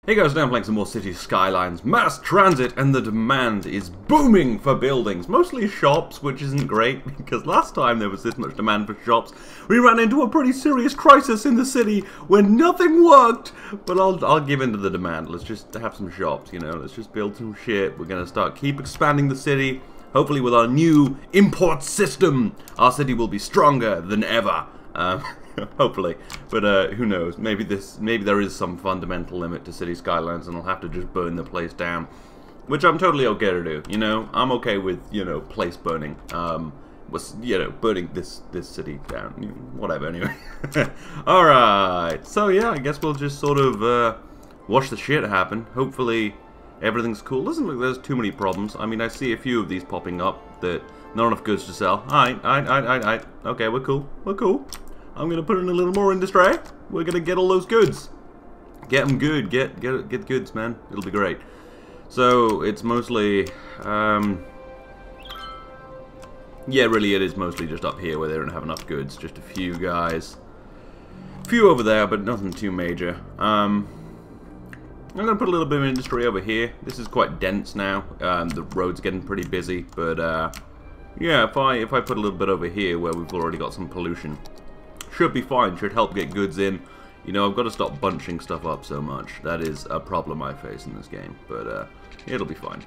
Hey guys, now I'm playing some more City Skylines, mass transit, and the demand is booming for buildings. Mostly shops, which isn't great, because last time there was this much demand for shops, we ran into a pretty serious crisis in the city where nothing worked. But I'll give in to the demand. Let's just have some shops, you know, let's just build some shit. We're gonna keep expanding the city. Hopefully with our new import system, our city will be stronger than ever. Hopefully, but who knows? Maybe there is some fundamental limit to City Skylines, and I'll have to just burn the place down, which I'm totally okay to do. You know, I'm okay with place burning. Burning this city down. Whatever. Anyway. All right. So yeah, I guess we'll just sort of watch the shit happen. Hopefully, everything's cool. Doesn't look like there's too many problems. I mean, I see a few of these popping up that not enough goods to sell. Alright. Okay, we're cool. We're cool. I'm gonna put in a little more industry. We're gonna get all those goods. Get them good. Get goods, man. It'll be great. So it's mostly, yeah, really, it is mostly just up here where they don't have enough goods. Just a few guys, a few over there, but nothing too major. I'm gonna put a little bit of industry over here. This is quite dense now. The road's getting pretty busy, but yeah, if I put a little bit over here where we've already got some pollution. Should be fine, should help get goods in. You know, I've got to stop bunching stuff up so much. That is a problem I face in this game, but it'll be fine.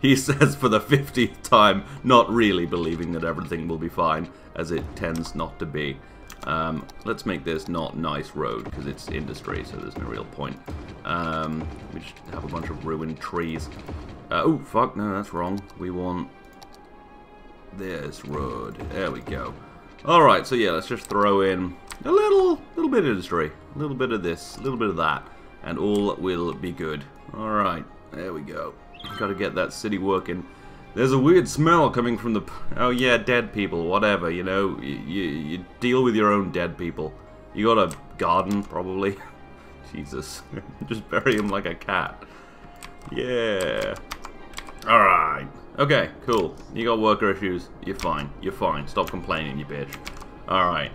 He says for the 50th time, not really believing that everything will be fine, as it tends not to be. Let's make this not nice road, because it's industry, so there's no real point. We just have a bunch of ruined trees. Oh, fuck, no, that's wrong. We want this road. There we go. Alright, so yeah, let's just throw in a little bit of industry, a little bit of this, a little bit of that, and all will be good. Alright, there we go. Gotta get that city working. There's a weird smell coming from the... Oh yeah, dead people, whatever, you know, you deal with your own dead people. You got a garden, probably. Jesus, just bury him like a cat. Yeah. Alright. Okay, cool. You got worker issues. You're fine. You're fine. Stop complaining, you bitch. Alright.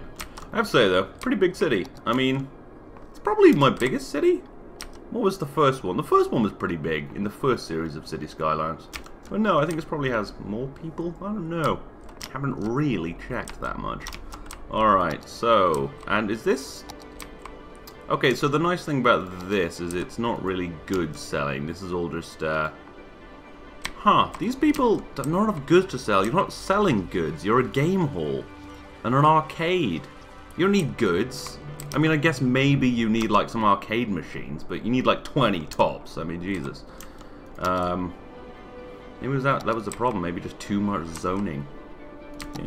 I have to say, though, pretty big city. I mean, it's probably my biggest city. What was the first one? The first one was pretty big in the first series of City Skylines. But no, I think this probably has more people. I don't know. Haven't really checked that much. Alright, so... And is this... Okay, so the nice thing about this is it's not really goods selling. This is all just, Huh, these people have not enough goods to sell. You're not selling goods. You're a game hall and an arcade. You don't need goods. I mean, I guess maybe you need like some arcade machines, but you need like 20 tops. I mean, Jesus. Maybe that was the problem. Maybe just too much zoning.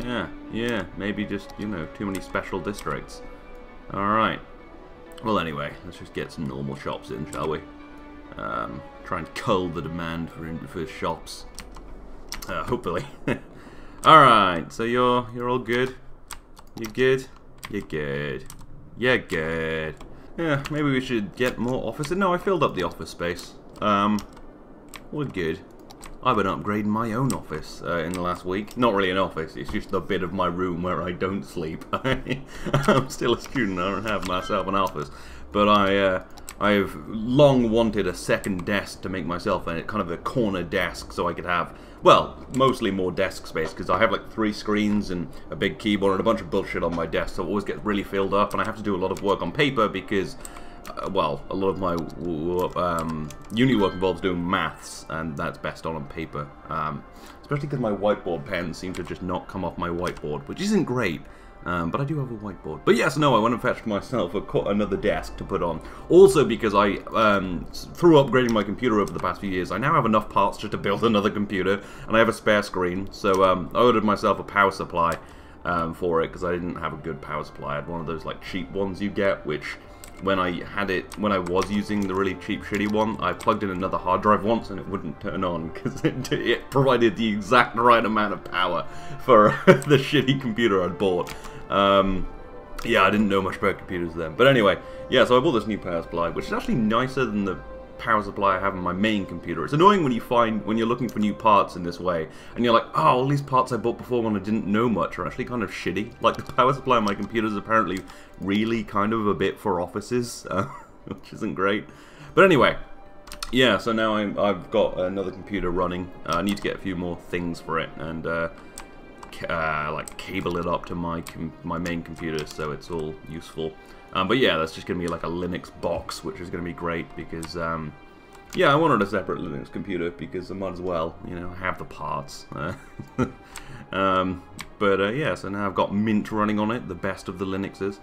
Yeah. Maybe just, you know, too many special districts. Alright. Well, anyway, let's just get some normal shops in, shall we? Try and cull the demand for shops. Hopefully. Alright, so you're all good? You good? You're good. You're good. Yeah, maybe we should get more offices. No, I filled up the office space. We're good. I've been upgrading my own office in the last week. Not really an office, it's just a bit of my room where I don't sleep. I'm still a student, I don't have myself an office. But I've long wanted a second desk to make myself a kind of a corner desk so I could have, well, mostly more desk space, because I have like 3 screens and a big keyboard and a bunch of bullshit on my desk, so it always gets really filled up, and I have to do a lot of work on paper because, well, a lot of my uni work involves doing maths, and that's best done on paper, especially because my whiteboard pens seem to just not come off my whiteboard, which isn't great. But I do have a whiteboard. But yes, no, I went and fetched myself another desk to put on. Also because I, through upgrading my computer over the past few years, I now have enough parts just to build another computer, and I have a spare screen. So I ordered myself a power supply for it, because I didn't have a good power supply. I had one of those like cheap ones you get, which when I was using the really cheap shitty one, I plugged in another hard drive once and it wouldn't turn on, because it provided the exact right amount of power for the shitty computer I'd bought. Yeah, I didn't know much about computers then. But anyway, yeah, so I bought this new power supply, which is actually nicer than the power supply I have on my main computer. It's annoying when you're looking for new parts in this way, and you're like, oh, all these parts I bought before when I didn't know much are actually kind of shitty. Like, the power supply on my computer is apparently really kind of a bit for offices. which isn't great. But anyway, yeah, so now I've got another computer running. I need to get a few more things for it, and like cable it up to my main computer so it's all useful. But yeah, that's just going to be like a Linux box, which is going to be great because, yeah, I wanted a separate Linux computer because I might as well, you know, have the parts. Yeah, so now I've got Mint running on it, the best of the Linuxes.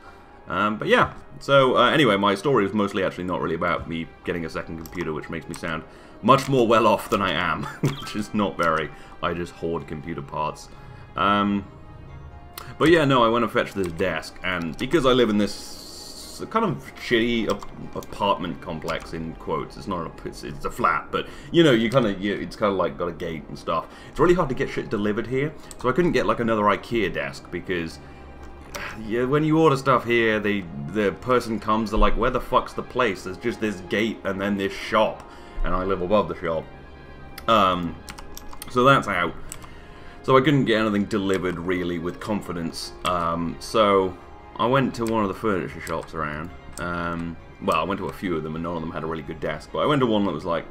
But yeah, so anyway, my story is mostly actually not really about me getting a second computer, which makes me sound much more well off than I am, which is not very. I just hoard computer parts. But yeah, no, I went and fetched this desk, and because I live in this kind of shitty apartment complex, in quotes, it's not it's a flat, but you know, it's kind of like got a gate and stuff. It's really hard to get shit delivered here, so I couldn't get like another IKEA desk because yeah, when you order stuff here, the person comes, they're like, where the fuck's the place? There's just this gate and then this shop, and I live above the shop. So that's out. So I couldn't get anything delivered really with confidence. So I went to one of the furniture shops around. Well, I went to a few of them and none of them had a really good desk. But I went to one that was like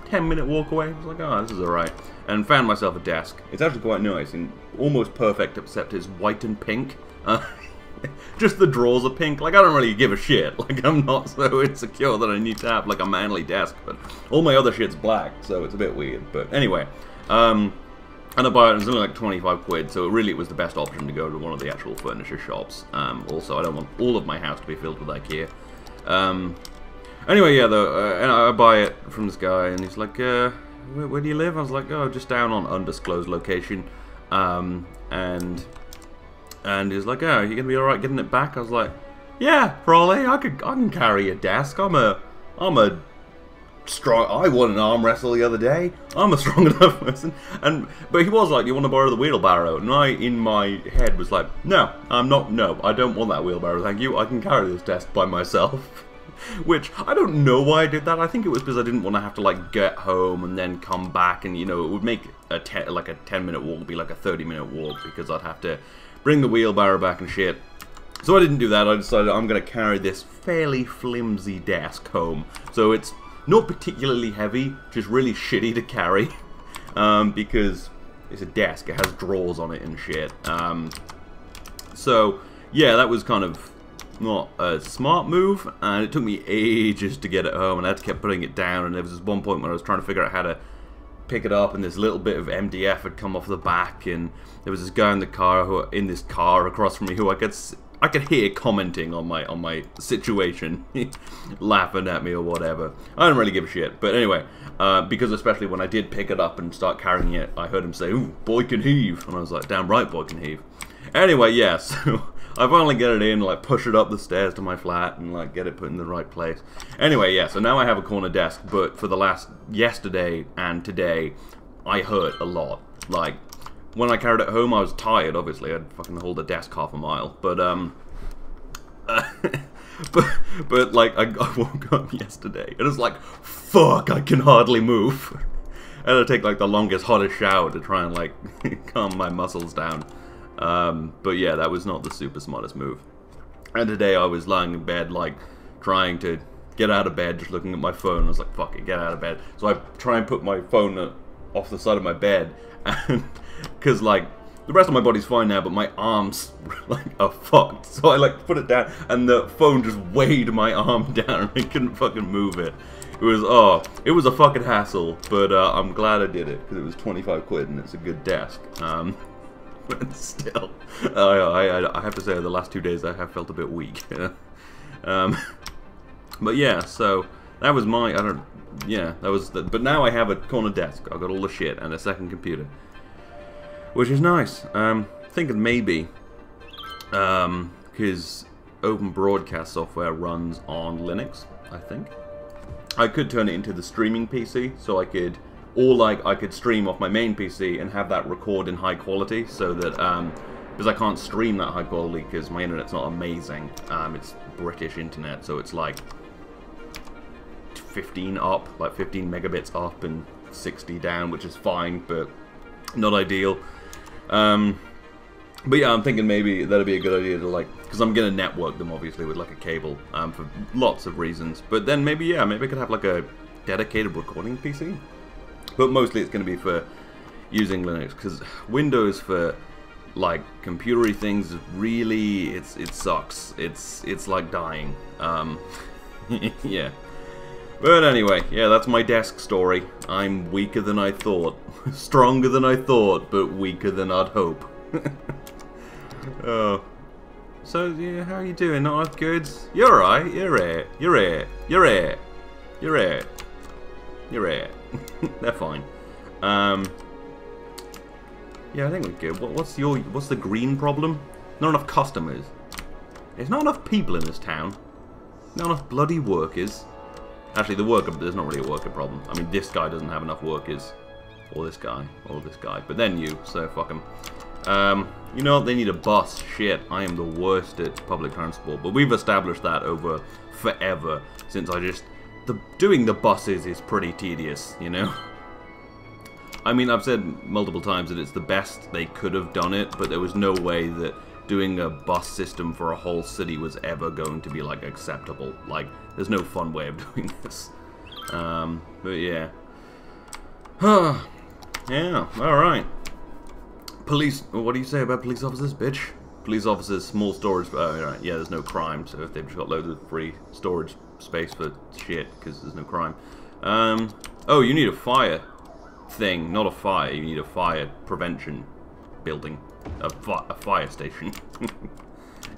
10-minute walk away. I was like, oh, this is alright. And found myself a desk. It's actually quite nice and almost perfect, except it's white and pink. Just the drawers are pink. Like, I don't really give a shit. Like, I'm not so insecure that I need to have like a manly desk. But all my other shit's black, so it's a bit weird. But anyway, and I bought it, it was only like 25 quid, so really it was the best option to go to one of the actual furniture shops. Also, I don't want all of my house to be filled with IKEA. Anyway, yeah, and I buy it from this guy, and he's like, where do you live? I was like, oh, just down on undisclosed location. And he's like, oh, you gonna be alright getting it back? I was like, yeah, probably. I can carry a desk. I won an arm wrestle the other day. I'm a strong enough person. But he was like, you want to borrow the wheelbarrow? And I, in my head, was like, no, I don't want that wheelbarrow, thank you. I can carry this desk by myself. Which, I don't know why I did that. I think it was because I didn't want to have to, like, get home and then come back. And, you know, it would make a 10-minute walk be like a 30-minute walk because I'd have to bring the wheelbarrow back and shit. So I didn't do that. I decided I'm going to carry this fairly flimsy desk home. So it's not particularly heavy, just really shitty to carry, because it's a desk, it has drawers on it and shit. So, yeah, that was kind of not a smart move, and it took me ages to get it home, and I had to keep putting it down, and there was this one point when I was trying to figure out how to pick it up, and this little bit of MDF had come off the back, and there was this guy in this car across from me who I could hear commenting on my situation, laughing at me or whatever. I don't really give a shit, but anyway, because especially when I did pick it up and start carrying it, I heard him say, "Ooh, boy can heave," and I was like, "Damn right, boy can heave." Anyway, yeah, so I finally get it in, like push it up the stairs to my flat, and like get it put in the right place. Anyway, yeah, so now I have a corner desk, but for the yesterday and today, I hurt a lot. Like, when I carried it home, I was tired, obviously. I'd fucking hold the desk half a mile. But, but like, I woke up yesterday, and it's like, fuck, I can hardly move. I had to take, like, the longest, hottest shower to try and, like, calm my muscles down. But yeah, that was not the super smartest move. And today I was lying in bed, like, trying to get out of bed, just looking at my phone. I was like, fuck it, get out of bed. So I try and put my phone off the side of my bed, and because, like, the rest of my body's fine now, but my arms, like, are fucked. So I, like, put it down, and the phone just weighed my arm down, and I couldn't fucking move it. It was a fucking hassle, but I'm glad I did it, because it was 25 quid, and it's a good desk. But still, I have to say, the last 2 days I have felt a bit weak. But yeah, so that was but now I have a corner desk. I've got all the shit and a second computer, which is nice. Thinking maybe, because Open Broadcast software runs on Linux, I think. I could turn it into the streaming PC, so I could, I could stream off my main PC and have that record in high quality, so that, because I can't stream that high quality because my internet's not amazing. It's British internet, so it's like 15 up, like 15 megabits up and 60 down, which is fine, but not ideal. But yeah, I'm thinking maybe that'd be a good idea to, like, Because I'm going to network them, obviously, with like a cable for lots of reasons. But then maybe, yeah, maybe I could have like a dedicated recording PC. But mostly it's going to be for using Linux, because Windows for like computery things really it sucks. It's like dying. Yeah. But anyway, yeah, that's my desk story. I'm weaker than I thought. Stronger than I thought, but weaker than I'd hope. Oh. So, yeah, how are you doing? Not enough goods? You're alright. You're right. You're right. You're right. You're right. You're right. They're fine. Yeah, I think we're good. What's the green problem? Not enough customers. There's not enough people in this town. Not enough bloody workers. Actually, there's not really a worker problem. I mean, this guy doesn't have enough workers. Or this guy. Or this guy. But then you, so fuck him. You know what? They need a bus. Shit, I am the worst at public transport. But we've established that over forever. Since doing the buses is pretty tedious, you know? I mean, I've said multiple times that it's the best they could have done it, but there was no way that doing a bus system for a whole city was ever going to be, like, acceptable. Like, there's no fun way of doing this. But yeah. Yeah, alright. Police, what do you say about police officers, bitch? Police officers, small storage, oh, right, yeah, there's no crime, so if they've just got loads of free storage space for shit, because there's no crime. Oh, you need a fire thing, not a fire, you need a fire prevention building. A fire station.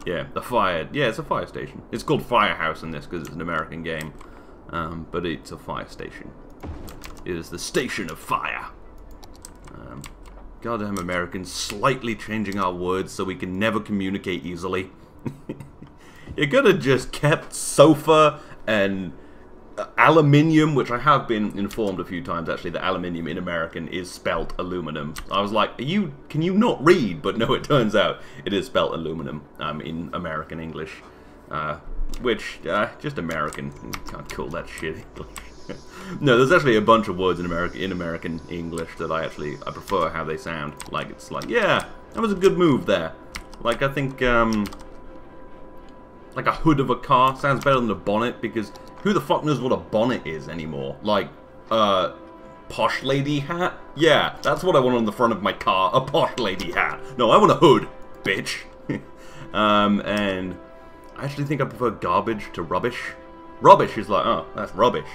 Yeah, it's a fire station. It's called Firehouse in this because it's an American game. But it's a fire station. It is the station of fire. Goddamn Americans, slightly changing our words so we can never communicate easily. You could have just kept sofa and aluminium, which I have been informed a few times actually that aluminium in American is spelt aluminum. I was like, can you not read? But no, it turns out it is spelt aluminum in American English. Which, just American. You can't call that shit English. No, there's actually a bunch of words in American English that I prefer how they sound. Like, it's like, yeah, that was a good move there. Like, I think, like a hood of a car sounds better than a bonnet, because who the fuck knows what a bonnet is anymore? Like, posh lady hat? Yeah, that's what I want on the front of my car, a posh lady hat. No, I want a hood, bitch. And I actually think I prefer garbage to rubbish. Rubbish is like, oh, that's rubbish.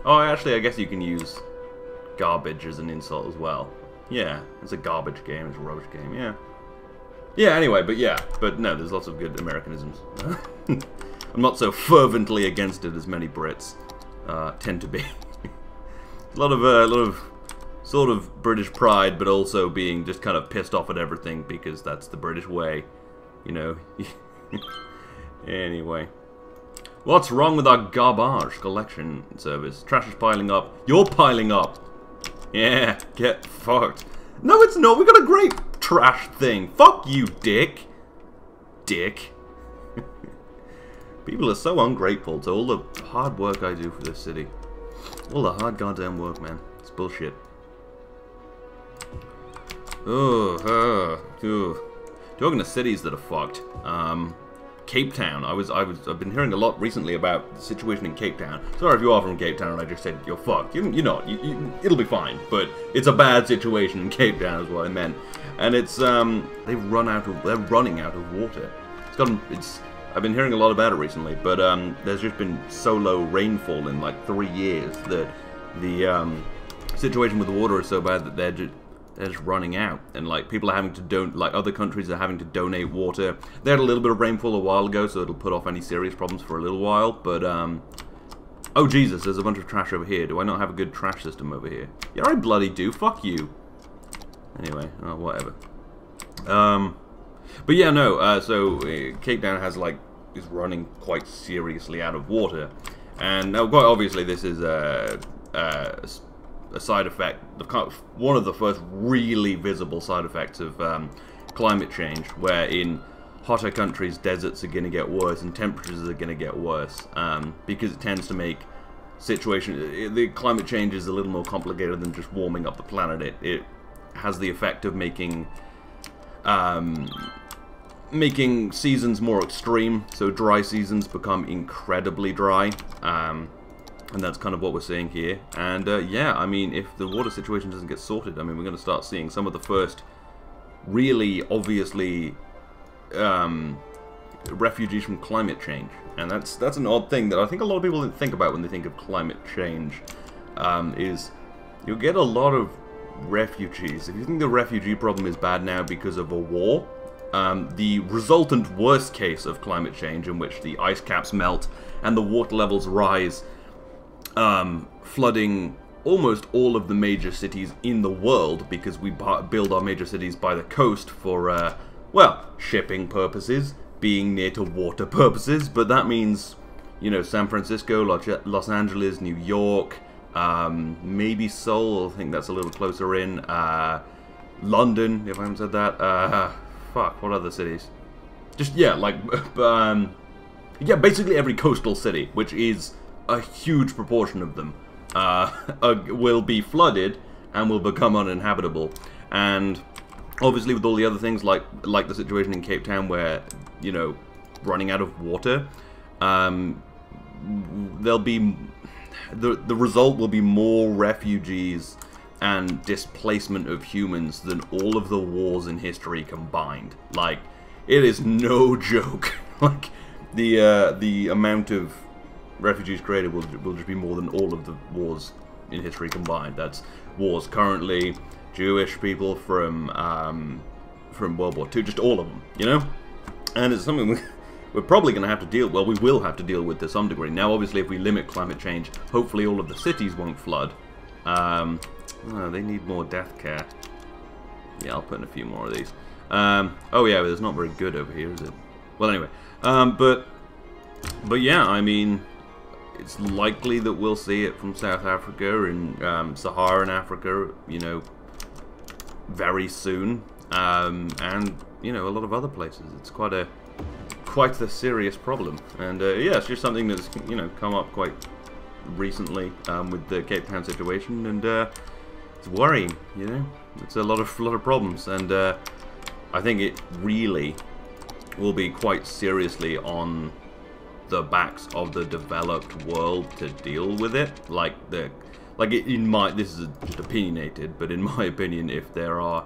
Oh, actually, I guess you can use garbage as an insult as well. Yeah, it's a garbage game, it's a rubbish game, yeah. Yeah, anyway, but no, there's lots of good Americanisms. I'm not so fervently against it as many Brits tend to be. a lot of sort of British pride, but also being just kind of pissed off at everything because that's the British way, you know. Anyway. What's wrong with our garbage collection service? Trash is piling up. You're piling up. Yeah, get fucked. No, it's not. We got a great trash thing. Fuck you, dick. Dick. People are so ungrateful to all the hard work I do for this city. All the hard goddamn work, man. It's bullshit. Talking to cities that are fucked. Cape Town. I've been hearing a lot recently about the situation in Cape Town. Sorry if you are from Cape Town and I just said you're fucked. You're not. It'll be fine. But it's a bad situation in Cape Town is what I meant. And it's they're running out of water. I've been hearing a lot about it recently, but there's just been so low rainfall in like 3 years that the situation with the water is so bad that they're just running out, and like people are having to other countries are having to donate water. They had a little bit of rainfall a while ago, so it'll put off any serious problems for a little while. But oh Jesus, there's a bunch of trash over here. Do I not have a good trash system over here? Yeah, I bloody do. Fuck you. Anyway, whatever. But yeah, no. So Cape Town is running quite seriously out of water, and now quite obviously this is a side effect, one of the first really visible side effects of climate change, where in hotter countries deserts are going to get worse and temperatures are going to get worse, because it tends to make the climate change is a little more complicated than just warming up the planet. It has the effect of making making seasons more extreme, so dry seasons become incredibly dry, and that's kind of what we're seeing here. And yeah, I mean, if the water situation doesn't get sorted, I mean, we're going to start seeing some of the first really obviously refugees from climate change. And that's an odd thing that I think a lot of people don't think about when they think of climate change, is you'll get a lot of refugees. If you think the refugee problem is bad now because of a war, the resultant worst case of climate change, in which the ice caps melt and the water levels rise, flooding almost all of the major cities in the world, because we build our major cities by the coast for, well, shipping purposes, being near to water purposes, but that means, you know, San Francisco, Los Angeles, New York, maybe Seoul, I think that's a little closer in, London, if I haven't said that, fuck, what other cities? Just, yeah, like, yeah, basically every coastal city, which is a huge proportion of them, will be flooded and will become uninhabitable. And obviously with all the other things, like the situation in Cape Town where, you know, running out of water, there'll be, the result will be more refugees and displacement of humans than all of the wars in history combined. Like, it is no joke. Like, the amount of refugees created will just be more than all of the wars in history combined. That's wars currently, Jewish people from World War II, just all of them, you know? And it's something we're probably going to have to deal, well, we will have to deal with to some degree. Now, obviously, if we limit climate change, hopefully all of the cities won't flood. Oh, they need more death care. Yeah, I'll put in a few more of these. Oh yeah, but it's not very good over here, is it? Well, anyway. But yeah, I mean, it's likely that we'll see it from South Africa and Saharan Africa, you know, very soon. And, you know, a lot of other places. It's quite the serious problem. And yeah, it's just something that's, you know, come up quite recently with the Cape Town situation, and it's worrying, you know. It's a lot of problems, and I think it really will be quite seriously on the backs of the developed world to deal with it. This is just opinionated, but in my opinion, if there are,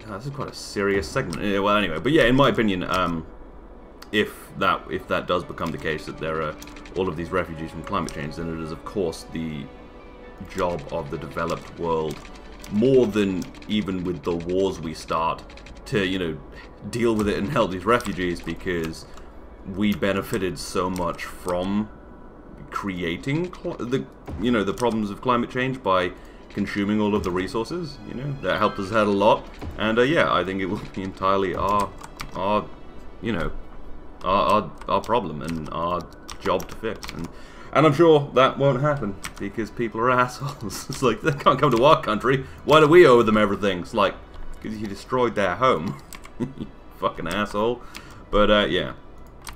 this is quite a serious segment. Well, anyway, but yeah, in my opinion, if that does become the case, that there are all of these refugees from climate change, then it is, of course, the job of the developed world, more than even with the wars we start, to, you know, deal with it and help these refugees, because we benefited so much from creating the problems of climate change by consuming all of the resources. You know, that helped us out a lot, and yeah, I think it will be entirely our problem and our job to fix, and I'm sure that won't happen because people are assholes. It's like, they can't come to our country. Why do we owe them everything? It's like, because you destroyed their home. You fucking asshole. But yeah,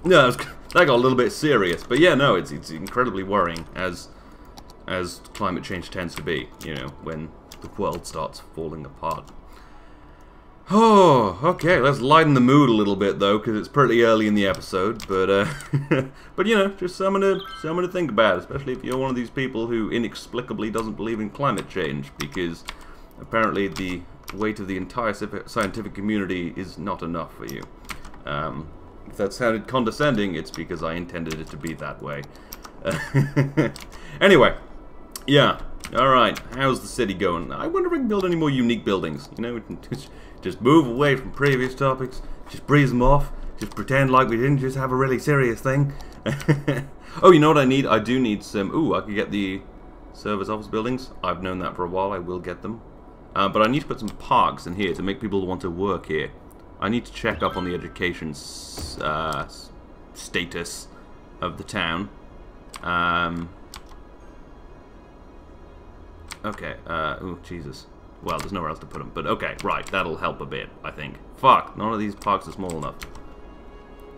no, that got a little bit serious. But yeah, no, it's incredibly worrying, as climate change tends to be. You know, when the world starts falling apart. Oh, okay, let's lighten the mood a little bit, though, because it's pretty early in the episode, but, but, you know, just something to think about, especially if you're one of these people who inexplicably doesn't believe in climate change, because apparently the weight of the entire scientific community is not enough for you. If that sounded condescending, it's because I intended it to be that way. Anyway, yeah, alright, how's the city going? I wonder if I can build any more unique buildings, you know, just move away from previous topics, just breeze them off, just pretend like we didn't just have a really serious thing. Oh, you know what I need? I do need some, ooh, I could get the service office buildings. I've known that for a while, I will get them. But I need to put some parks in here to make people want to work here. I need to check up on the education status of the town. Okay, ooh, Jesus. Well, there's nowhere else to put them, but okay, right, that'll help a bit, I think. Fuck, none of these parks are small enough.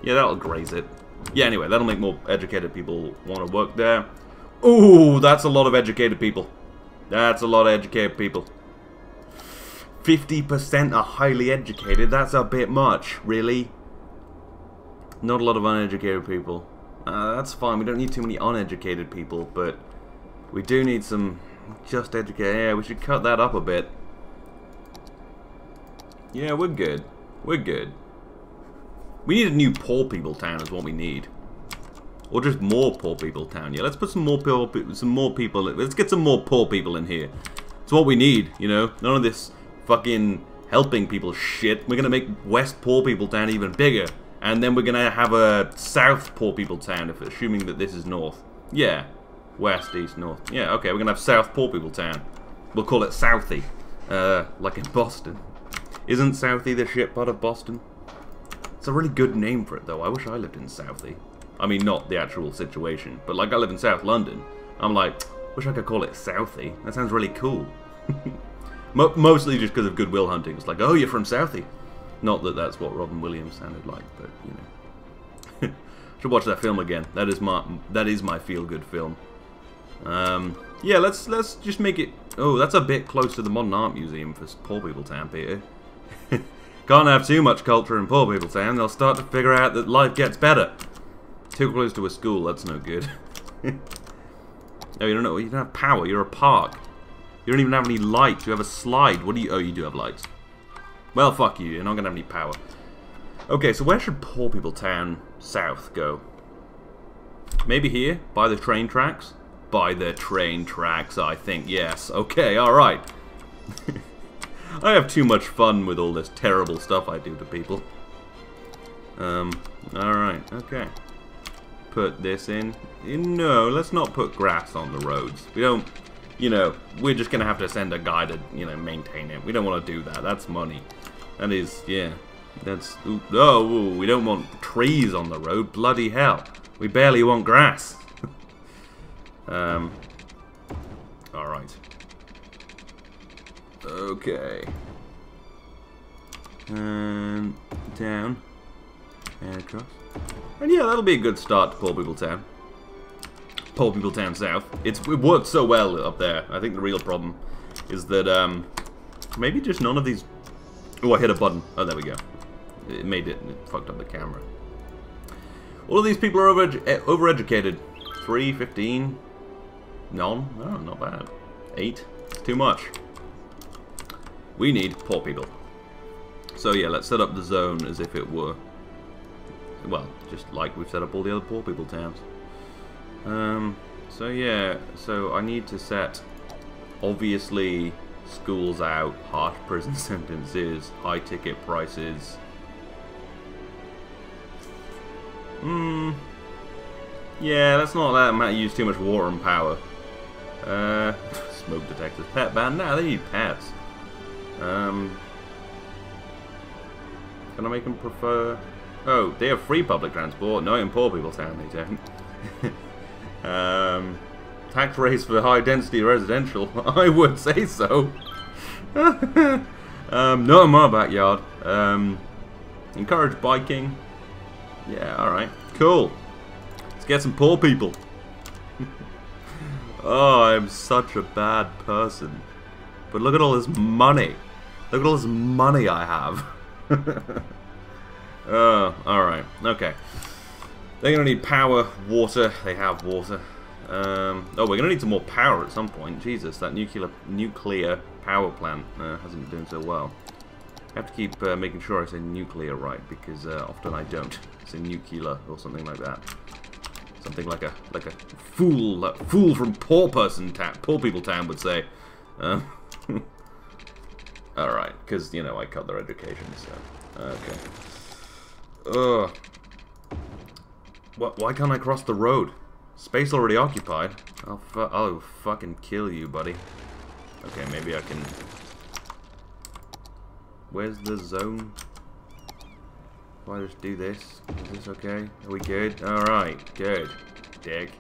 Yeah, that'll graze it. Yeah, anyway, that'll make more educated people want to work there. Ooh, that's a lot of educated people. That's a lot of educated people. 50% are highly educated, that's a bit much, really? Not a lot of uneducated people. That's fine, we don't need too many uneducated people, but we do need some just educated. Yeah, we should cut that up a bit. Yeah, we're good. We're good. We need a new poor people town is what we need. Or just more poor people town. Yeah, let's put some more people. Let's get some more poor people in here. It's what we need, you know. None of this fucking helping people shit. We're gonna make West Poor People Town even bigger, and then we're gonna have a South Poor People Town, if assuming that this is North. Yeah, West, East, North. Yeah, okay. We're gonna have South Poor People Town. We'll call it Southie, like in Boston. Isn't Southie the shit part of Boston? It's a really good name for it, though. I wish I lived in Southie. I mean, not the actual situation, but like I live in South London. I'm like, wish I could call it Southie. That sounds really cool. Mostly just because of Goodwill Hunting. It's like, oh, you're from Southie. Not that that's what Robin Williams sounded like, but you know. Should watch that film again. That is my feel-good film. Yeah, let's just make it. Oh, that's a bit close to the Modern Art Museum for Poor People Town, Peter. Can't have too much culture in Poor People Town. They'll start to figure out that life gets better. Too close to a school, that's no good. Oh, you don't know, you don't have power, you're a park. You don't even have any lights, you have a slide. What do you, oh, you do have lights. Well, fuck you, you're not gonna have any power. Okay, so where should Poor People Town South go? Maybe here, by the train tracks? By the train tracks, I think, yes. Okay, alright. I have too much fun with all this terrible stuff I do to people. Alright, okay. Put this in. No, let's not put grass on the roads. We don't, you know, we're just gonna have to send a guy to, you know, maintain it. We don't want to do that. That's money. That is, yeah. That's, oh, we don't want trees on the road. Bloody hell. We barely want grass. Alright. Okay. And down. And across. And yeah, that'll be a good start to Poor People Town. Poor People Town South. It worked so well up there. I think the real problem is that, maybe just none of these... Oh, I hit a button. Oh, there we go. It made it. It fucked up the camera. All of these people are overeducated. 3, 15... None? Oh, not bad. 8? It's too much. We need poor people. So yeah, let's set up the zone as if it were... Well, just like we've set up all the other poor people towns. So yeah, so I need to set, obviously, schools out, harsh prison sentences, high ticket prices. Yeah, let's not let them use too much water and power. Smoke detectors, pet ban. No, they need pets. Can I make them prefer? Oh, they have free public transport. No, in Poor People Town they don't. Tax rates for high density residential. I would say so. Not in my backyard. Encourage biking. Yeah, alright. Cool. Let's get some poor people. Oh, I'm such a bad person. But look at all this money. Look at all this money I have. Oh, alright. Okay. They're going to need power, water. They have water. Oh, we're going to need some more power at some point. Jesus, that nuclear power plant hasn't been doing so well. I have to keep making sure I say nuclear right, because often I don't. Say nuclear or something like that. Something like a fool from Poor People Town would say. Alright, because, you know, I cut their education, so... Okay. Ugh. Why can't I cross the road? Space already occupied. I'll fucking kill you, buddy. Okay, maybe I can... Where's the zone? If I just do this, is this okay? Are we good? Alright, good. Dick.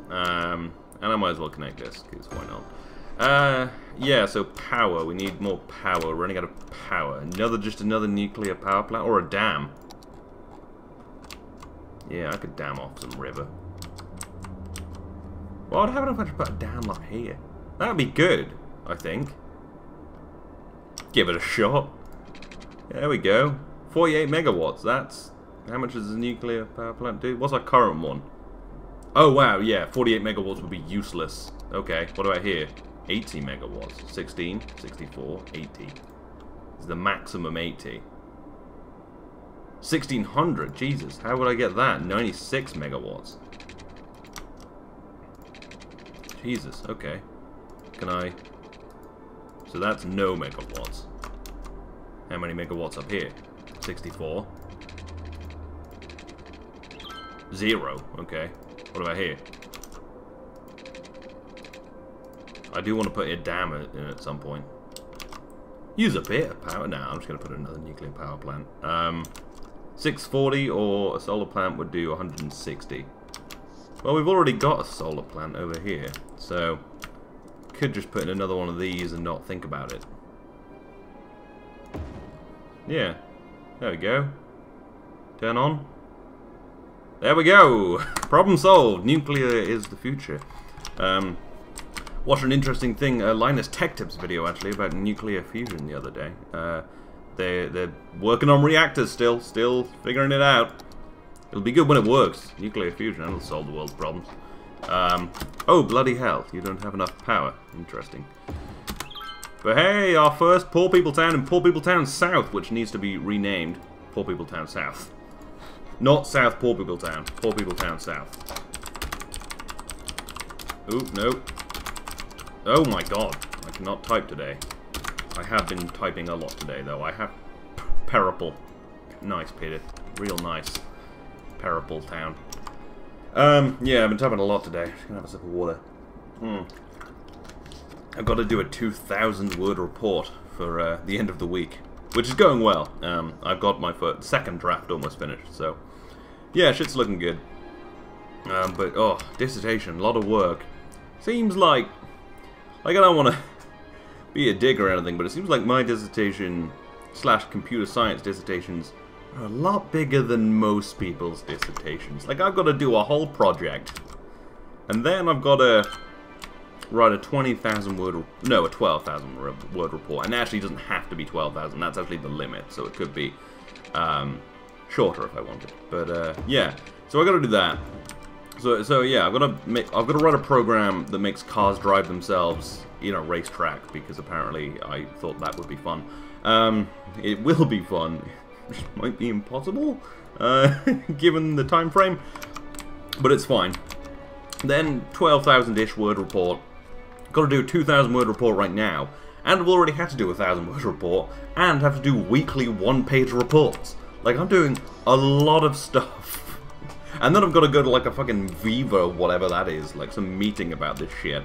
And I might as well connect this, because why not? Yeah, so power. We need more power. We're running out of power. Just another nuclear power plant, or a dam. Yeah, I could dam off some river. Well, I'd have enough to put a dam like here. That'd be good, I think. Give it a shot. There we go. 48 megawatts. How much does a nuclear power plant do? What's our current one? Oh wow, yeah, 48 megawatts would be useless. Okay, what about here? 80 megawatts. 16, 64, 80. Is the maximum 80. 1600, Jesus, how would I get that? 96 megawatts. Jesus, okay. Can I... So that's no megawatts. How many megawatts up here? 64. 0, okay. What about here? I do want to put a dam in at some point. Use a bit of power. Now I'm just going to put another nuclear power plant. 640 or a solar plant would do 160. Well, we've already got a solar plant over here, so could just put in another one of these and not think about it. Yeah, there we go. Turn on. There we go! Problem solved! Nuclear is the future. Watched an interesting thing, Linus Tech Tips video actually, about nuclear fusion the other day. They're working on reactors still figuring it out. It'll be good when it works. Nuclear fusion, that'll solve the world's problems. Oh, bloody hell, you don't have enough power. Interesting. But hey, our first Poor People Town in Poor People Town South, which needs to be renamed Poor People Town South. Not South Poor People Town. Poor People Town South. Ooh, no. Oh my god. I cannot type today. I have been typing a lot today, though. I have... Peripal. Nice, Peter. Real nice. Peripal Town. Yeah, I've been typing a lot today. Just gonna have a sip of water. I've got to do a 2,000 word report for the end of the week. Which is going well. I've got my second draft almost finished, so... Yeah, shit's looking good. But, oh, dissertation, a lot of work. Seems like I don't want to be a dick or anything, but it seems like my dissertation / computer science dissertations are a lot bigger than most people's dissertations. Like, I've got to do a whole project, and then I've got to write a 20,000 word, no, a 12,000 word report. And actually, it doesn't have to be 12,000. That's actually the limit, so it could be shorter if I wanted. But yeah, so I got to do that. So yeah, I've got to write a program that makes cars drive themselves in a racetrack, because apparently I thought that would be fun. It will be fun. Which might be impossible, given the time frame, but it's fine. Then 12,000-ish word report. Got to do a 2,000 word report right now, and I've already had to do a 1,000 word report, and have to do weekly one-page reports. Like, I'm doing a lot of stuff. And then I've got to go to like a fucking Viva, whatever that is, like some meeting about this shit.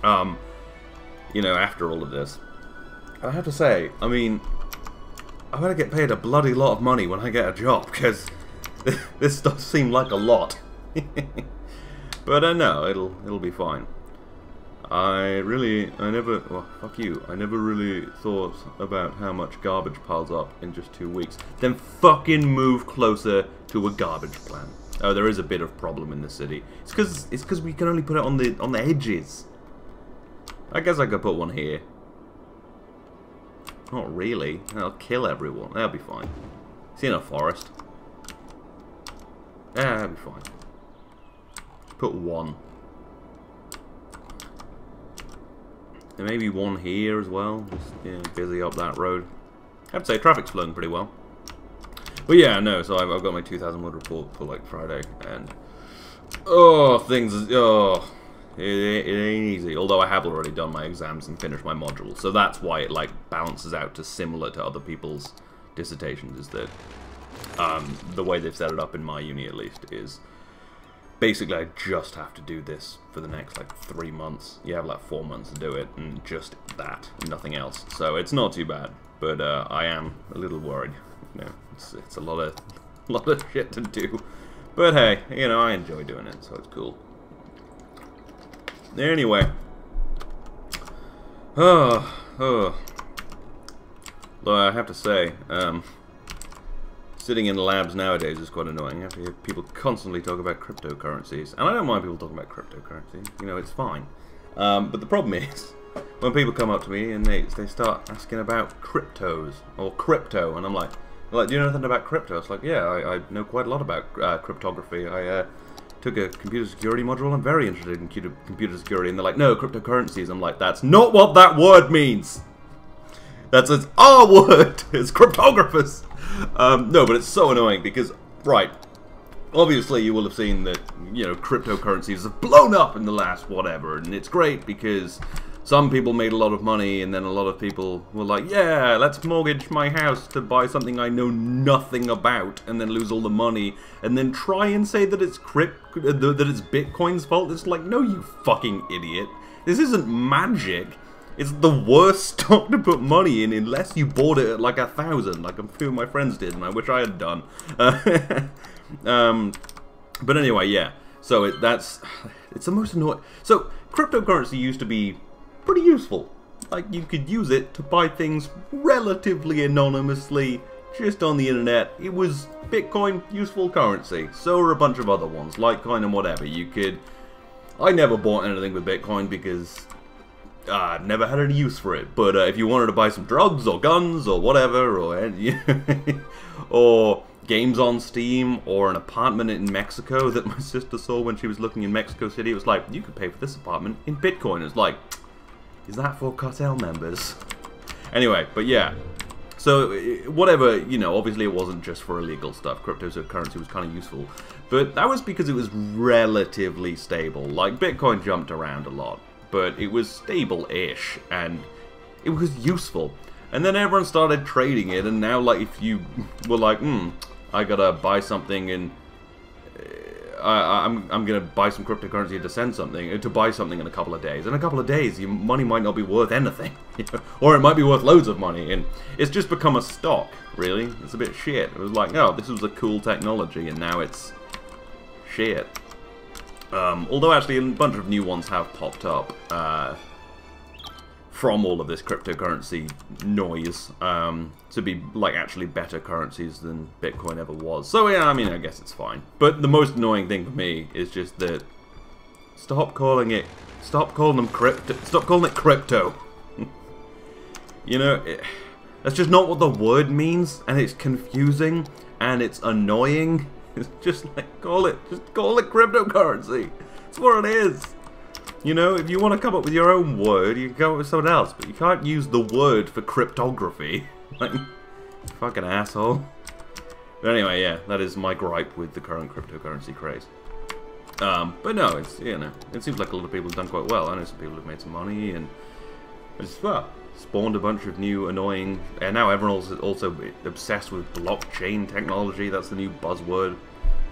You know, after all of this. I have to say, I mean, I'm gonna get paid a bloody lot of money when I get a job, because this does seem like a lot. But no, it'll be fine. I never, well, fuck you, I never really thought about how much garbage piles up in just 2 weeks. Then fucking move closer to a garbage plant. Oh, there is a bit of problem in the city. It's because we can only put it on the edges. I guess I could put one here. Not really. That'll kill everyone. That'll be fine. It's in a forest. Yeah, that'll be fine. Put one. And maybe one here as well. Just, yeah, busy up that road. I'd say traffic's flowing pretty well. But yeah, no, so I've got my 2,000 word report for like Friday, and oh, it ain't easy. Although I have already done my exams and finished my modules, so that's why it like balances out to similar to other people's dissertations. Is that the way they've set it up in my uni at least is basically I just have to do this for the next like 3 months. You have like 4 months to do it, and just that, nothing else. So it's not too bad, but I am a little worried. You know, it's a lot of shit to do, but hey, you know, I enjoy doing it, so it's cool. Anyway, though I have to say, sitting in labs nowadays is quite annoying. You have to hear people constantly talk about cryptocurrencies, and I don't mind people talking about cryptocurrency. You know, it's fine. But the problem is, when people come up to me and they start asking about cryptos or crypto, and I'm like, Like, do you know anything about crypto? It's like, yeah, I know quite a lot about cryptography. I took a computer security module. I'm very interested in computer security. And they're like, no, cryptocurrencies. I'm like, that's not what that word means. That's its R word. It's cryptographers. No, but it's so annoying because, right, obviously you will have seen that, you know, cryptocurrencies have blown up in the last whatever. And it's great because some people made a lot of money, and then a lot of people were like, yeah, let's mortgage my house to buy something I know nothing about, and then lose all the money, and then try and say that it's Bitcoin's fault. It's like, no, you fucking idiot. This isn't magic. It's the worst stock to put money in unless you bought it at like 1,000, like a few of my friends did, and I wish I had done. But anyway, yeah. So it's the most annoying. So cryptocurrency used to be pretty useful. Like, you could use it to buy things relatively anonymously, just on the internet. It was Bitcoin, useful currency. So are a bunch of other ones, Litecoin and whatever. You could... I never bought anything with Bitcoin because I've never had any use for it. But if you wanted to buy some drugs or guns or whatever, or or games on Steam, or an apartment in Mexico that my sister saw when she was looking in Mexico City, it was like, you could pay for this apartment in Bitcoin. It's like, is that for cartel members? Anyway, but yeah. So, whatever, you know, obviously it wasn't just for illegal stuff. Cryptocurrency was kind of useful. But that was because it was relatively stable. Like, Bitcoin jumped around a lot, but it was stable-ish, and it was useful. And then everyone started trading it, and now, like, if you were like, I gotta buy something and I'm gonna buy some cryptocurrency to send something, to buy something in a couple of days. In a couple of days, your money might not be worth anything, or it might be worth loads of money, and it's just become a stock. Really, it's a bit shit. It was like, oh, this was a cool technology, and now it's shit. Although actually, a bunch of new ones have popped up from all of this cryptocurrency noise to be like actually better currencies than Bitcoin ever was. So yeah, I mean, I guess it's fine. But the most annoying thing for me is just that stop calling it crypto. You know, that's just not what the word means, and it's confusing and it's annoying. It's just like just call it cryptocurrency. That's what it is. You know, if you want to come up with your own word, you can come up with someone else, but you can't use the word for cryptography. Like, fucking asshole. But anyway, yeah, that is my gripe with the current cryptocurrency craze. But no, it's, you know, it seems like a lot of people have done quite well. I know some people have made some money, and it's, well, spawned a bunch of new annoying, and now everyone's also obsessed with blockchain technology. That's the new buzzword.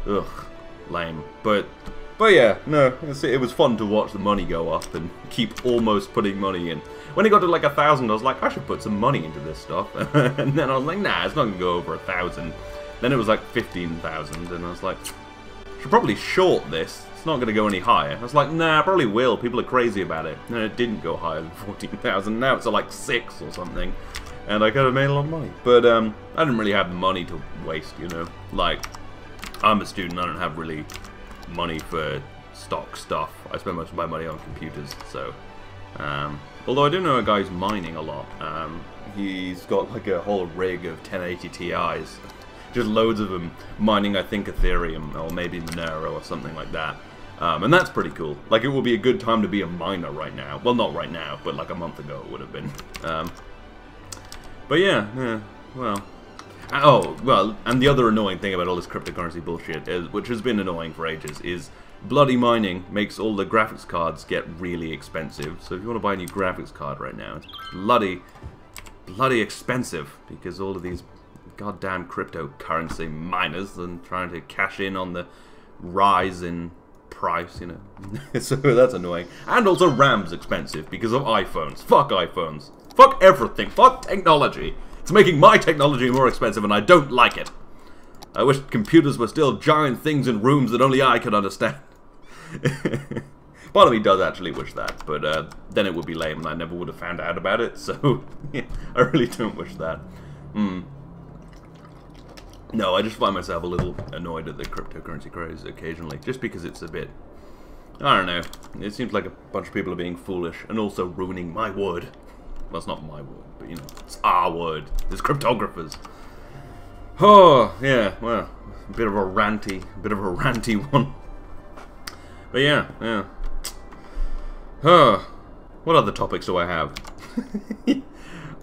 Ugh, lame. But yeah, no, it was fun to watch the money go up and keep almost putting money in. When it got to like 1,000, I was like, I should put some money into this stuff. And then I was like, nah, it's not gonna go over 1,000. Then it was like 15,000, and I was like, I should probably short this. It's not gonna go any higher. I was like, nah, I probably will. People are crazy about it. And it didn't go higher than 14,000. Now it's at like 6 or something. And I could have made a lot of money. But I didn't really have the money to waste, you know. Like, I'm a student, I don't have really money for stock stuff. I spend most of my money on computers, so although I do know a guy who's mining a lot. He's got like a whole rig of 1080 Ti's, just loads of them, mining I think Ethereum or maybe Monero or something like that, and that's pretty cool. Like, it would be a good time to be a miner right now. Well, not right now, but like a month ago it would have been. But yeah, well. Oh, well, and the other annoying thing about all this cryptocurrency bullshit, which has been annoying for ages, is bloody mining makes all the graphics cards get really expensive. So if you want to buy a new graphics card right now, it's bloody expensive, because all of these goddamn cryptocurrency miners are trying to cash in on the rise in price, you know. So that's annoying. And also RAM's expensive because of iPhones. Fuck iPhones. Fuck everything. Fuck technology. It's making my technology more expensive, and I don't like it. I wish computers were still giant things in rooms that only I could understand. Part of me does actually wish that, but then it would be lame, and I never would have found out about it, so yeah, I really don't wish that. No, I just find myself a little annoyed at the cryptocurrency craze occasionally, just because it's a bit, I don't know, it seems like a bunch of people are being foolish, and also ruining my word. Well, it's not my word, but you know, it's our word. There's cryptographers. Oh, yeah, well, a bit of a ranty one. But yeah, yeah. What other topics do I have?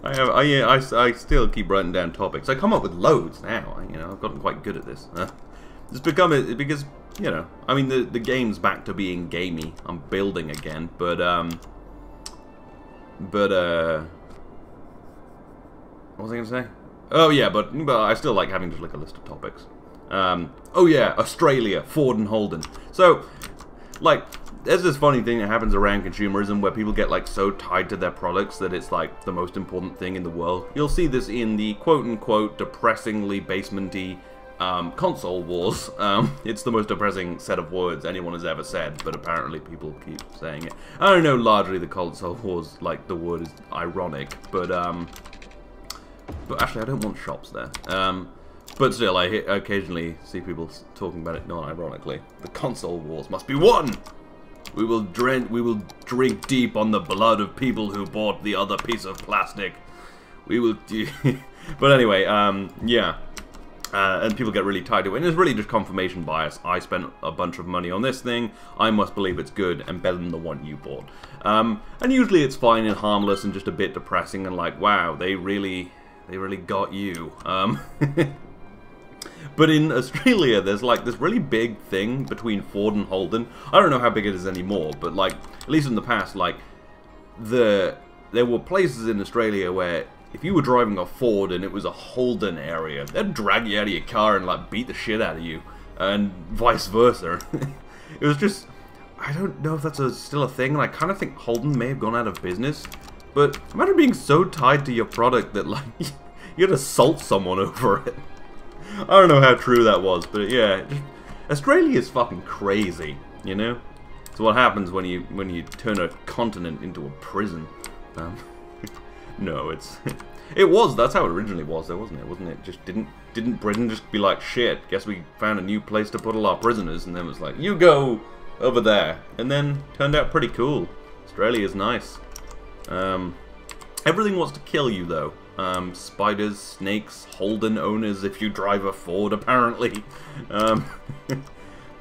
I still keep writing down topics. I come up with loads now. You know, I've gotten quite good at this. It's become because, you know, I mean the game's back to being gamey. I'm building again, but what was I gonna say? Oh yeah, but I still like having just like a list of topics. Oh yeah, Australia, Ford and Holden. So, like, there's this funny thing that happens around consumerism where people get like so tied to their products that it's like the most important thing in the world. You'll see this in the quote-unquote depressingly basementy console wars. It's the most depressing set of words anyone has ever said, but apparently people keep saying it. I don't know, largely the console wars, like, the word is ironic, but actually I don't want shops there. But still, I occasionally see people talking about it non-ironically. The console wars must be won! We will drink deep on the blood of people who bought the other piece of plastic. We will do... But anyway, yeah. And people get really tied to it. And it's really just confirmation bias. I spent a bunch of money on this thing. I must believe it's good and better than the one you bought. And usually it's fine and harmless and just a bit depressing and like, wow, they really got you. But in Australia, there's like this really big thing between Ford and Holden. I don't know how big it is anymore, but like, at least in the past, like, there were places in Australia where if you were driving a Ford and it was a Holden area, they'd drag you out of your car and like beat the shit out of you, and vice versa. It was just, I don't know if that's still a thing, and I kind of think Holden may have gone out of business. But imagine being so tied to your product that like you'd assault someone over it. I don't know how true that was, but yeah, Australia is fucking crazy, you know? It's what happens when you turn a continent into a prison. No, that's how it originally was, though, wasn't it? Wasn't it? Just didn't Britain just be like, shit, guess we found a new place to put all our prisoners, and then it was like, you go over there, and then turned out pretty cool. Australia's nice. Everything wants to kill you, though. Spiders, snakes, Holden owners if you drive a Ford, apparently. But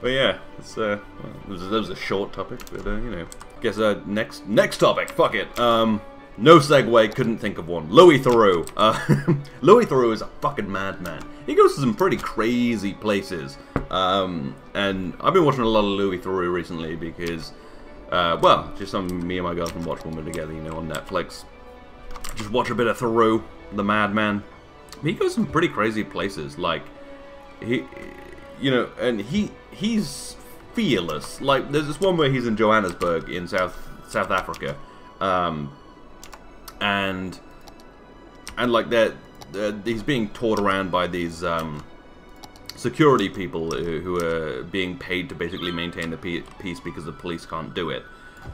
yeah, it's, that was a short topic, but you know. Guess next topic, fuck it. No segue, couldn't think of one. Louis Theroux. Louis Theroux is a fucking madman. He goes to some pretty crazy places. And I've been watching a lot of Louis Theroux recently because, well, just me and my girlfriend watch when we're together, you know, on Netflix. Just watch a bit of Theroux, the madman. He goes some pretty crazy places, like, you know, and he's fearless. Like, there's this one where he's in Johannesburg in South Africa, and like he's being toured around by these security people who are being paid to basically maintain the peace because the police can't do it.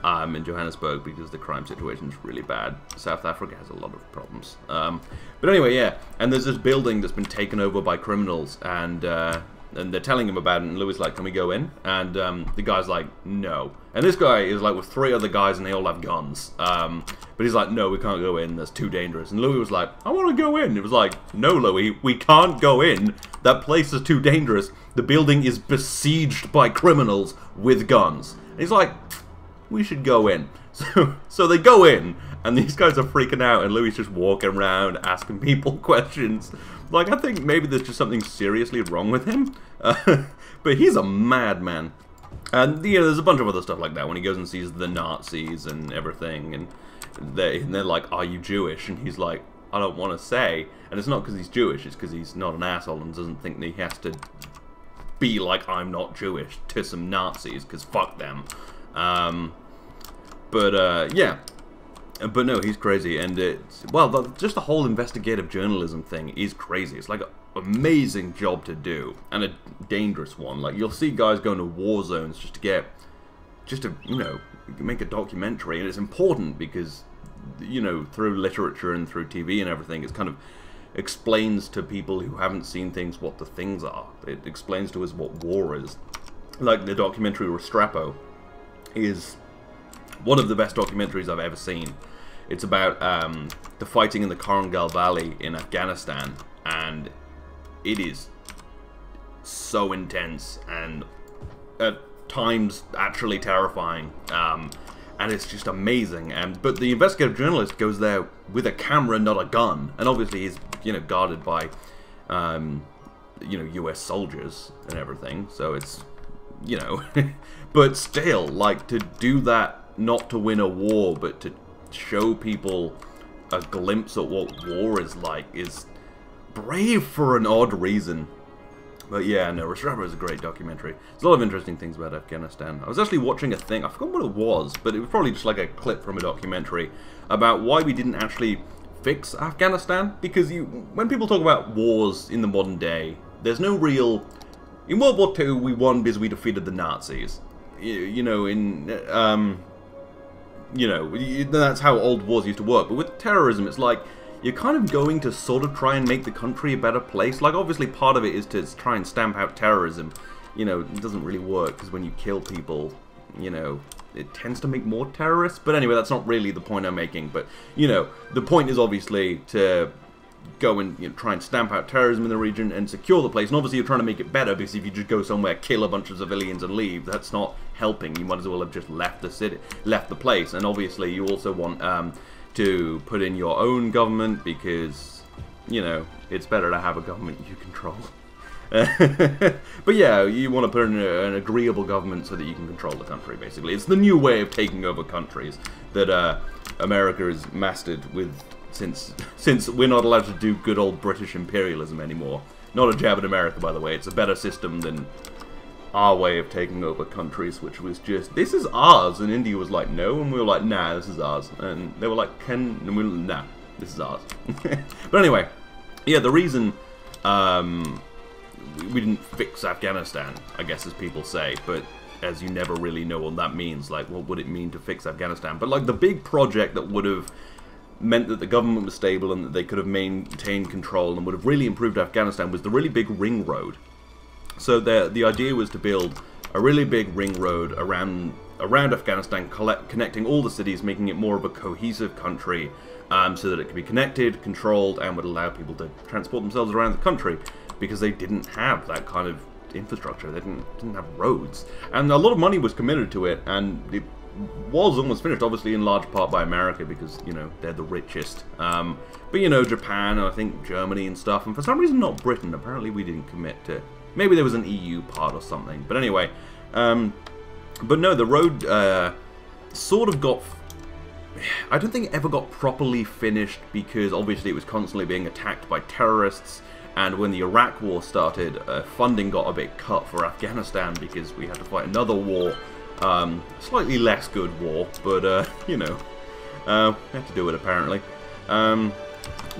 In Johannesburg because the crime situation is really bad. South Africa has a lot of problems. But anyway, yeah. And there's this building that's been taken over by criminals, and they're telling him about it. And Louis is like, "Can we go in?" And the guy's like, "No." And this guy is like with 3 other guys, and they all have guns. But he's like, "No, we can't go in. That's too dangerous." And Louis was like, "I want to go in." It was like, "No, Louis, we can't go in. That place is too dangerous. The building is besieged by criminals with guns." And he's like, "We should go in." So they go in, and these guys are freaking out, and Louis just walking around asking people questions. Like, I think maybe there's just something seriously wrong with him. But he's a madman. And, you know, there's a bunch of other stuff like that when he goes and sees the Nazis and everything, and they're like, "Are you Jewish?" And he's like, "I don't want to say." And it's not because he's Jewish, it's because he's not an asshole and doesn't think that he has to be like, "I'm not Jewish" to some Nazis, because fuck them. Yeah. But no, he's crazy, and it's, well, just the whole investigative journalism thing is crazy. It's like an amazing job to do, and a dangerous one. Like, you'll see guys going to war zones just to, you know, make a documentary, and it's important because, you know, through literature and through TV and everything, it's kind of explains to people who haven't seen things what the things are. It explains to us what war is. Like, the documentary Restrepo is one of the best documentaries I've ever seen. It's about the fighting in the Korangal Valley in Afghanistan, and it is so intense and at times actually terrifying. And it's just amazing. But the investigative journalist goes there with a camera, not a gun, and obviously he's, you know, guarded by, you know, U.S. soldiers and everything. So it's, you know, but still, like, to do that, not to win a war, but to show people a glimpse at what war is like, is brave for an odd reason. But yeah, no, Restrepo is a great documentary. There's a lot of interesting things about Afghanistan. I was actually watching a thing, I forgot what it was, but it was probably just like a clip from a documentary about why we didn't actually fix Afghanistan. Because when people talk about wars in the modern day, there's no real... In World War II, we won because we defeated the Nazis. You know, you know, that's how old wars used to work. But with terrorism, it's like, you're kind of going to sort of try and make the country a better place. Like, obviously, part of it is to try and stamp out terrorism. You know, it doesn't really work, because when you kill people, you know, it tends to make more terrorists. But anyway, that's not really the point I'm making. But, you know, the point is obviously to go and, you know, try and stamp out terrorism in the region and secure the place. And obviously, you're trying to make it better, because if you just go somewhere, kill a bunch of civilians and leave, that's not helping. You might as well have just left the city, left the place. And obviously, you also want to put in your own government, because, you know, it's better to have a government you control. But yeah, you want to put in an agreeable government so that you can control the country, basically. It's the new way of taking over countries that America has mastered with, since we're not allowed to do good old British imperialism anymore. Not a jab at America, by the way. It's a better system than our way of taking over countries, which was just, this is ours, and India was like, no, and we were like, nah, this is ours, and they were like, and we were like, nah, this is ours. But anyway, yeah, the reason we didn't fix Afghanistan, I guess, as people say, but as you never really know what that means, like, what would it mean to fix Afghanistan? But like, the big project that would have meant that the government was stable and that they could have maintained control and would have really improved Afghanistan was the really big ring road. So the idea was to build a really big ring road around Afghanistan, connecting all the cities, making it more of a cohesive country, so that it could be connected, controlled, and would allow people to transport themselves around the country, because they didn't have that kind of infrastructure. They didn't have roads, and a lot of money was committed to it, and it was almost finished, obviously in large part by America, because, you know, they're the richest. But, you know, Japan, and I think Germany and stuff, and for some reason not Britain. Apparently we didn't commit to... Maybe there was an EU part or something. But anyway, but no, the road sort of got... I don't think it ever got properly finished, because obviously it was constantly being attacked by terrorists, and when the Iraq War started, funding got a bit cut for Afghanistan, because we had to fight another war, slightly less good war, but, you know, we had to do it apparently.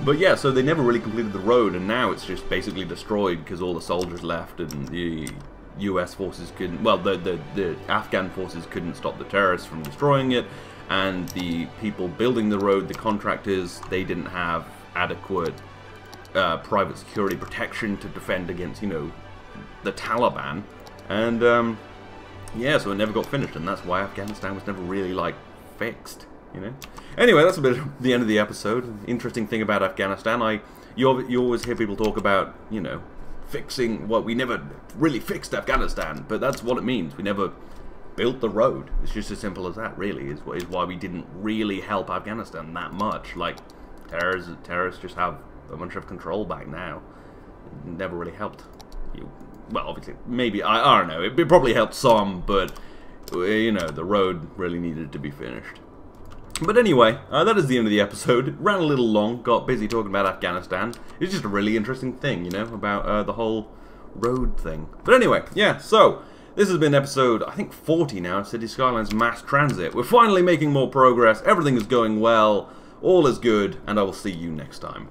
But yeah, so they never really completed the road, and now it's just basically destroyed because all the soldiers left, and the US forces couldn't, well, the Afghan forces couldn't stop the terrorists from destroying it, and the people building the road, the contractors, they didn't have adequate private security protection to defend against, you know, the Taliban, and yeah, so it never got finished, and that's why Afghanistan was never really, like, fixed. You know. Anyway, that's a bit of the end of the episode. Interesting thing about Afghanistan, you always hear people talk about, you know, fixing. Well, we never really fixed Afghanistan, but that's what it means. We never built the road. It's just as simple as that, really. Is why we didn't really help Afghanistan that much. Like, terrorists just have a bunch of control back now. It never really helped. Well, obviously, maybe I don't know. It probably helped some, but you know, the road really needed to be finished. But anyway, that is the end of the episode. It ran a little long, got busy talking about Afghanistan. It's just a really interesting thing, you know, about the whole road thing. But anyway, yeah, so this has been episode, I think 40 now, of City Skylines Mass Transit. We're finally making more progress, everything is going well, all is good, and I will see you next time.